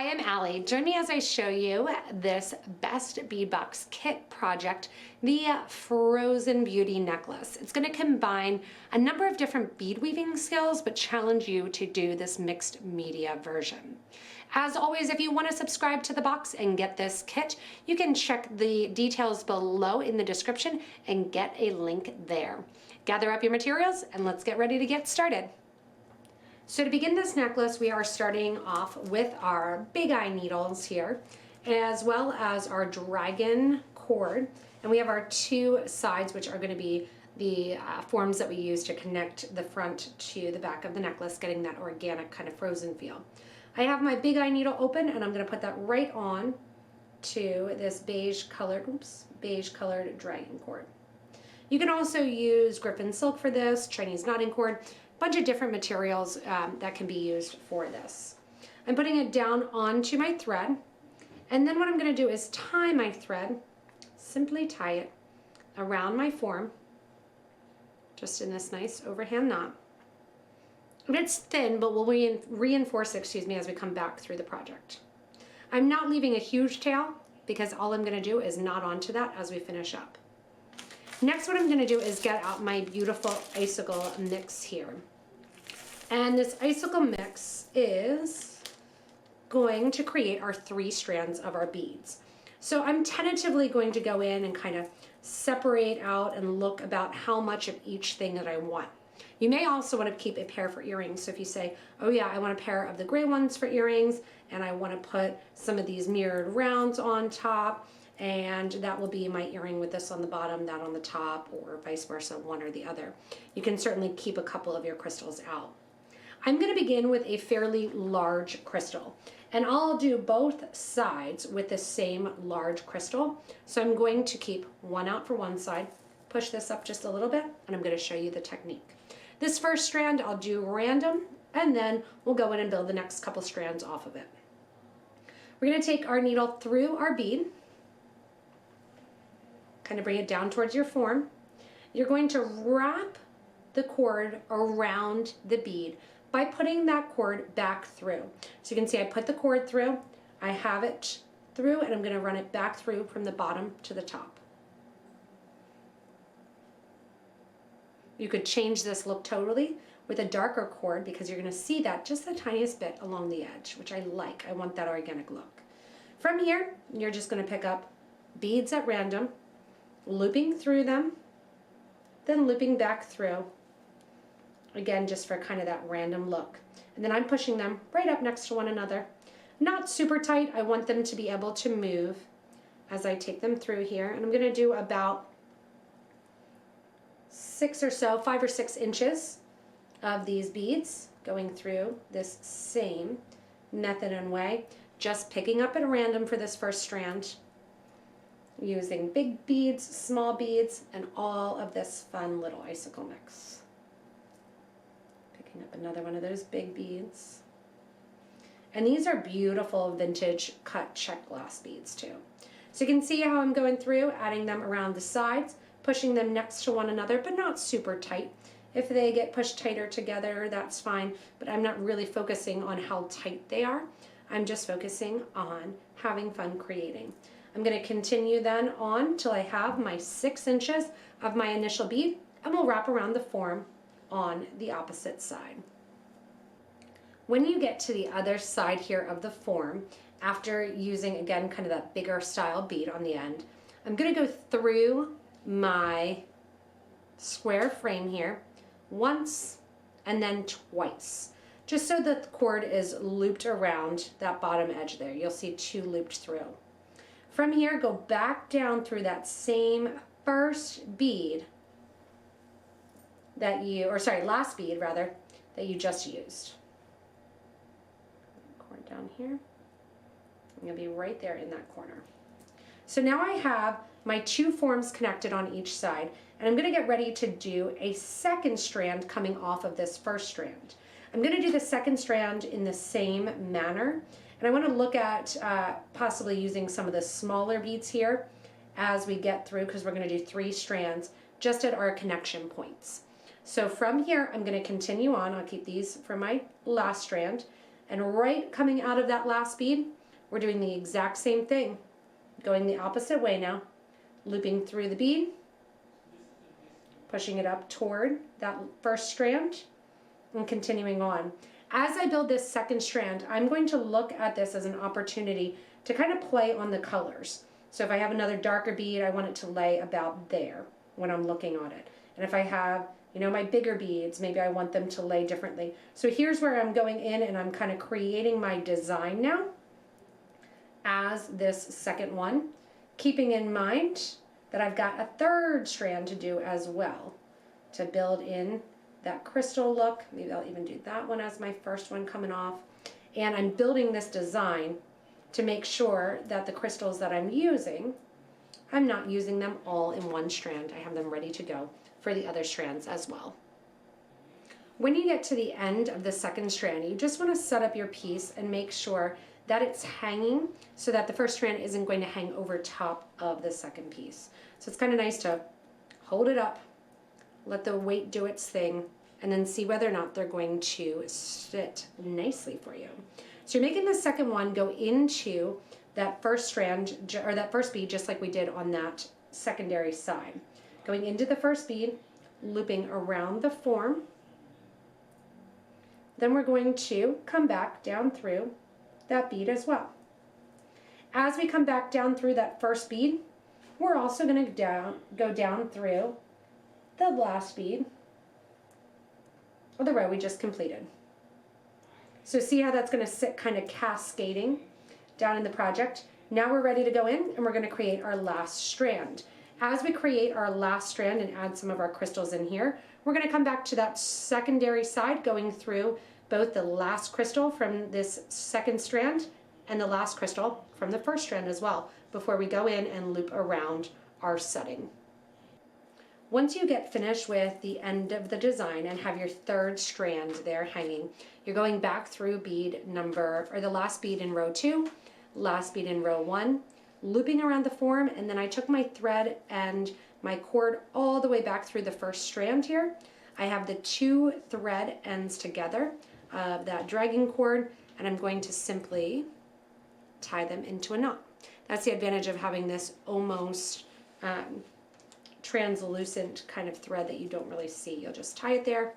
Hi, I'm Allie. Join me as I show you this Best Bead Box Kit project, the Frozen Beauty necklace. It's going to combine a number of different bead weaving skills, but challenge you to do this mixed media version. As always, if you want to subscribe to the box and get this kit, you can check the details below in the description and get a link there. Gather up your materials and let's get ready to get started. So to begin this necklace, we are starting off with our big eye needles here, as well as our DragonCord. And we have our two sides, which are going to be the forms that we use to connect the front to the back of the necklace, getting that organic kind of frozen feel. I have my big eye needle open, and I'm going to put that right on to this beige colored DragonCord. You can also use Griffin silk for this, Chinese knotting cord, bunch of different materials that can be used for this. I'm putting it down onto my thread, and then what I'm going to do is tie my thread, simply tie it around my form, just in this nice overhand knot. And it's thin, but we'll reinforce it, as we come back through the project. I'm not leaving a huge tail because all I'm going to do is knot onto that as we finish up. Next, what I'm going to do is get out my beautiful icicle mix here. And this icicle mix is going to create our 3 strands of our beads. So I'm tentatively going to go in and kind of separate out and look about how much of each thing that I want. You may also want to keep a pair for earrings. So if you say, oh yeah, I want a pair of the gray ones for earrings, and I want to put some of these mirrored rounds on top, and that will be my earring with this on the bottom, that on the top, or vice versa, one or the other. You can certainly keep a couple of your crystals out. I'm going to begin with a fairly large crystal, and I'll do both sides with the same large crystal. So I'm going to keep one out for one side, push this up just a little bit, and I'm going to show you the technique. This first strand I'll do random, and then we'll go in and build the next couple strands off of it. We're going to take our needle through our bead, kind of bring it down towards your form. You're going to wrap the cord around the bead by putting that cord back through. So you can see I put the cord through, I have it through, and I'm going to run it back through from the bottom to the top. You could change this look totally with a darker cord because you're going to see that just the tiniest bit along the edge, which I like. I want that organic look. From here, you're just going to pick up beads at random, looping through them, then looping back through, again just for kind of that random look. And then I'm pushing them right up next to one another. Not super tight, I want them to be able to move as I take them through here. And I'm going to do about 5 or 6 inches of these beads going through this same method and way, just picking up at random for this first strand, using big beads, small beads, and all of this fun little icicle mix. Picking up another one of those big beads. And these are beautiful vintage cut Czech Glass beads too. So you can see how I'm going through, adding them around the sides, pushing them next to one another, but not super tight. If they get pushed tighter together, that's fine, but I'm not really focusing on how tight they are. I'm just focusing on having fun creating. I'm going to continue then on till I have my 6 inches of my initial bead, and we'll wrap around the form on the opposite side. When you get to the other side here of the form, after using again kind of that bigger style bead on the end, I'm going to go through my square frame here once and then twice, just so that the cord is looped around that bottom edge there. You'll see 2 looped through. From here, go back down through that same first bead that last bead rather, that you just used. Cord down here. I'm going to be right there in that corner. So now I have my 2 forms connected on each side, and I'm going to get ready to do a second strand coming off of this first strand. I'm going to do the second strand in the same manner, and I want to look at possibly using some of the smaller beads here as we get through, because we're going to do 3 strands just at our connection points. So from here, I'm going to continue on. I'll keep these for my last strand, and right coming out of that last bead, we're doing the exact same thing, going the opposite way now, looping through the bead, pushing it up toward that first strand, and continuing on. As I build this second strand, I'm going to look at this as an opportunity to kind of play on the colors. So if I have another darker bead, I want it to lay about there when I'm looking on it. And if I have, you know, my bigger beads, maybe I want them to lay differently. So here's where I'm going in and I'm kind of creating my design now as this second one, keeping in mind that I've got a third strand to do as well to build in that crystal look. Maybe I'll even do that one as my first one coming off. And I'm building this design to make sure that the crystals that I'm using, I'm not using them all in one strand. I have them ready to go for the other strands as well. When you get to the end of the second strand, you just want to set up your piece and make sure that it's hanging so that the first strand isn't going to hang over top of the second piece. So it's kind of nice to hold it up, let the weight do its thing, and then see whether or not they're going to sit nicely for you. So you're making the second one go into that first strand, or that first bead, just like we did on that secondary side. Going into the first bead, looping around the form. Then we're going to come back down through that bead as well. As we come back down through that first bead, we're also going to go down through the last bead of the row we just completed. So see how that's going to sit kind of cascading down in the project. Now we're ready to go in and we're going to create our last strand. As we create our last strand and add some of our crystals in here, we're going to come back to that secondary side, going through both the last crystal from this second strand and the last crystal from the first strand as well, before we go in and loop around our setting. Once you get finished with the end of the design and have your third strand there hanging, you're going back through bead number, or the last bead in row 2, last bead in row 1, looping around the form, and then I took my thread and my cord all the way back through the first strand here. I have the 2 thread ends together of that DragonCord, and I'm going to simply tie them into a knot. That's the advantage of having this almost translucent kind of thread that you don't really see. You'll just tie it there,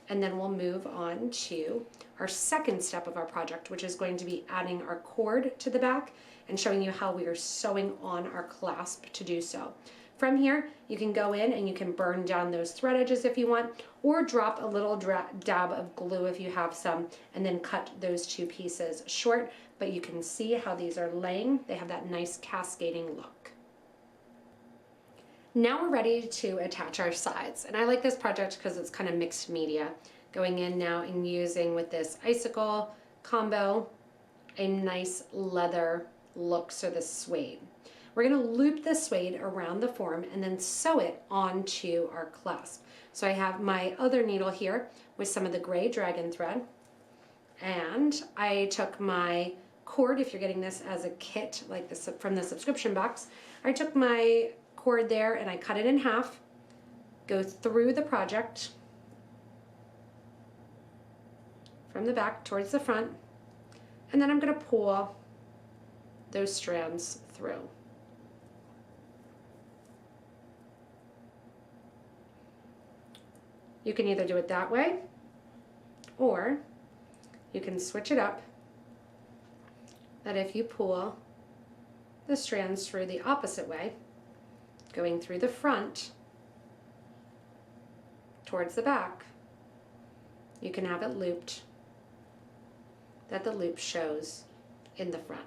and then we'll move on to our second step of our project, which is going to be adding our cord to the back and showing you how we are sewing on our clasp to do so. From here, you can go in and you can burn down those thread edges if you want, or drop a little dab of glue if you have some, and then cut those 2 pieces short. But you can see how these are laying. They have that nice cascading look. Now we're ready to attach our sides, and I like this project because it's kind of mixed media. Going in now and using with this icicle combo a nice leather look, so the suede. We're going to loop the suede around the form and then sew it onto our clasp. So I have my other needle here with some of the gray dragon thread, and I took my cord, if you're getting this as a kit like this from the subscription box, I took my cord there and I cut it in half, go through the project from the back towards the front, and then I'm going to pull those strands through. You can either do it that way, or you can switch it up, that if you pull the strands through the opposite way, going through the front towards the back, you can have it looped, that the loop shows in the front.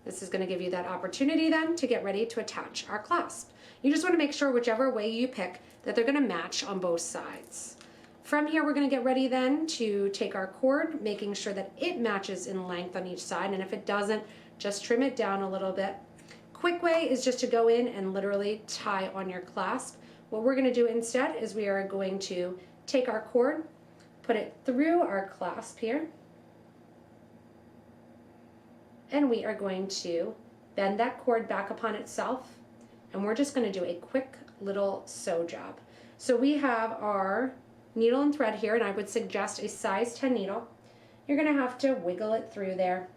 This is going to give you that opportunity then to get ready to attach our clasp. You just want to make sure whichever way you pick that they're going to match on both sides. From here, we're going to get ready then to take our cord, making sure that it matches in length on each side, and if it doesn't, just trim it down a little bit. Quick way is just to go in and literally tie on your clasp. What we're going to do instead is we are going to take our cord, put it through our clasp here, and we are going to bend that cord back upon itself, and we're just going to do a quick little sew job. So we have our needle and thread here, and I would suggest a size 10 needle. You're going to have to wiggle it through there,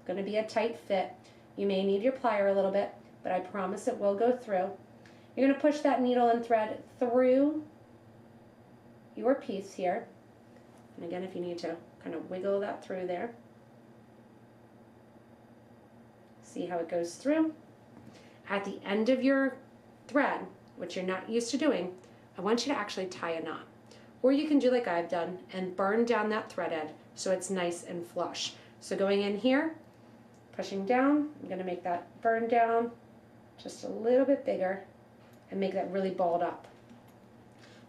going to be a tight fit. You may need your plier a little bit, but I promise it will go through. You're going to push that needle and thread through your piece here. And again, if you need to kind of wiggle that through there. See how it goes through? At the end of your thread, which you're not used to doing, I want you to actually tie a knot. Or you can do like I've done and burn down that thread end so it's nice and flush. So going in here, pushing down, I'm going to make that burn down just a little bit bigger and make that really balled up.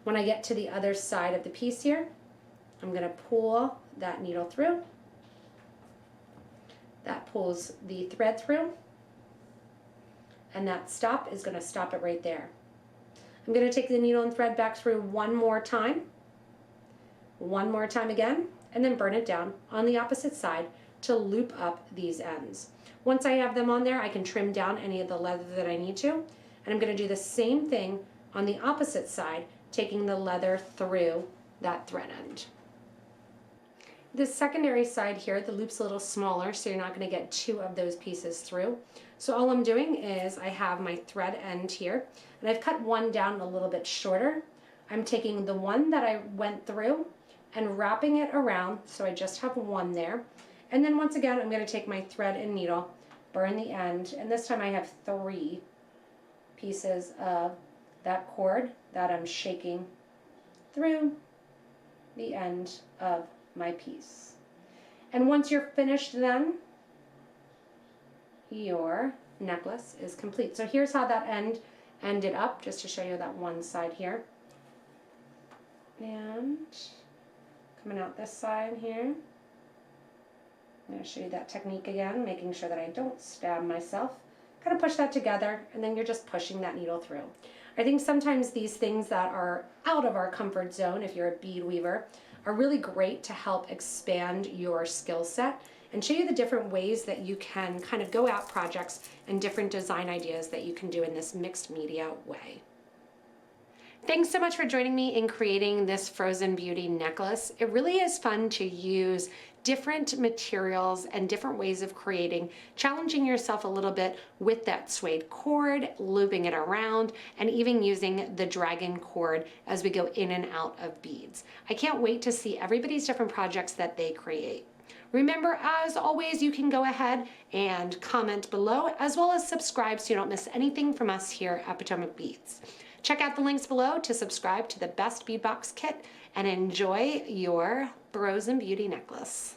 When I get to the other side of the piece here, I'm going to pull that needle through. That pulls the thread through, and that stop is going to stop it right there. I'm going to take the needle and thread back through one more time again, and then burn it down on the opposite side to loop up these ends. Once I have them on there, I can trim down any of the leather that I need to, and I'm going to do the same thing on the opposite side, taking the leather through that thread end. The secondary side here, the loop's a little smaller, so you're not going to get two of those pieces through. So all I'm doing is I have my thread end here, and I've cut one down a little bit shorter. I'm taking the one that I went through and wrapping it around, so I just have one there. And then once again, I'm going to take my thread and needle, burn the end, and this time I have 3 pieces of that cord that I'm shaking through the end of my piece. And once you're finished, then your necklace is complete. So here's how that end ended up, just to show you that one side here. And coming out this side here. I'm going to show you that technique again, making sure that I don't stab myself. Kind of push that together, and then you're just pushing that needle through. I think sometimes these things that are out of our comfort zone, if you're a bead weaver, are really great to help expand your skill set and show you the different ways that you can kind of go at projects and different design ideas that you can do in this mixed media way. Thanks so much for joining me in creating this Frozen Beauty necklace. It really is fun to use different materials and different ways of creating, challenging yourself a little bit with that suede cord, looping it around, and even using the DragonCord as we go in and out of beads. I can't wait to see everybody's different projects that they create. Remember, as always, you can go ahead and comment below, as well as subscribe so you don't miss anything from us here at Potomac Beads. Check out the links below to subscribe to the best beadbox kit and enjoy your Frozen Beauty necklace.